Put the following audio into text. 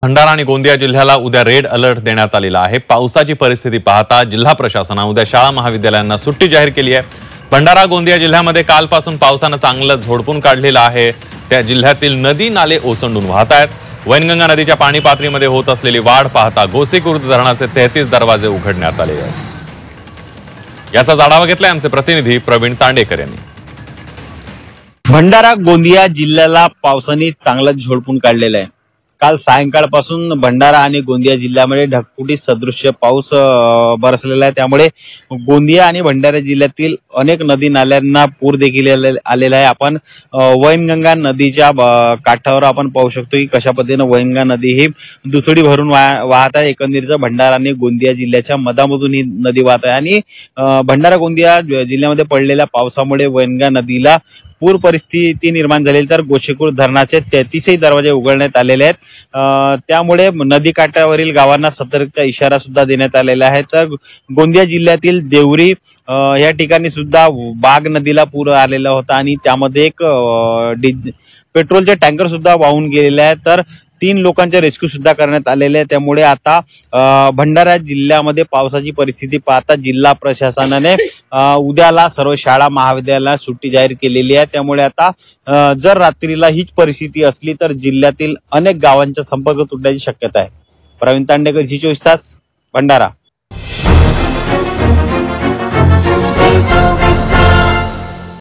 भंडारा आणि गोंदिया जिल्ह्याला उद्या रेड अलर्ट देण्यात आलेला आहे। पावसाची परिस्थिती पाहता जिल्हा प्रशासनाने उद्या शाळा महाविद्यालयांना सुट्टी जाहीर केली आहे। भंडारा गोंदिया जिल्ह्यामध्ये कालपासून पावसाने चांगलं झोडपून काढलेलं आहे। त्या जिल्ह्यातील नदी नाले ओसंडून वाहत आहेत। वैनगंगा नदीच्या पाणी पातळीमध्ये होत असलेली वाढ पाहता गोसीखुर्द धरणाचे 33 दरवाजे उघडण्यात आले आहेत। याचा आढावा घेतलाय आमचे प्रतिनिधी प्रवीण तांडेकर यांनी। भंडारा गोंदिया जिल्ह्याला पावसाने चांगलंच झोडपून काढलेलं आहे। काल सायंकाळपासून भंडारा आणि गोंदिया जिल्ह्यामध्ये ढगफुटी सदृश्य पाऊस बरसलेला आहे। त्यामुळे गोंदिया आणि भंडारा जिल्ह्यातील अनेक नदी नाल्यांना पूर देखील आलेला आहे। आपण वैनगंगा नदीच्या काठावर आपण पाहू शकतो की कशा पद्धतीने वैनगंगा नदी ही दुथडी भरून वाहत आहे। एकंदरीत भंडारा आणि गोंदिया जिल्ह्याच्या मधामधून ही नदी वाहत आहे आणि भंडारा गोंदिया जिल्ह्यामध्ये पडलेल्या पावसामुळे वैनगंगा नदीला पूर परिस्थिती निर्माण झालेली, तर गोसीखुर्द धरणाचे 33 दरवाजे उघडण्यात आलेले आहेत। त्यामुळे नदी काठावरील गावांना सतर्कता इशारा सुद्धा देण्यात आलेला आहे। तर गोंदिया जिल्ह्यातील देवरी या ठिकाणी सुद्धा बाग नदीला पूर आलेला होता आणि त्यामध्ये एक पेट्रोलचे टँकर सुद्धा वाहून गेलेले आहेत। तर 3 लोकांचे रेस्क्यू सुद्धा करण्यात आलेले आहे। त्यामुळे आता भंडारा जिल्ह्यामध्ये पावसाची परिस्थिती पाहता जिल्हा प्रशासनाने उद्याला सर्व शाळा महाविद्यालयाला सुट्टी जाहीर केलेली आहे। त्यामुळे आता जर रात्रीला हीच परिस्थिती असली तर जिल्ह्यातील अनेक गावांचा संपर्क तुटण्याची शक्यता आहे। प्रवीण तांडेकर, G24 तास, भंडारा।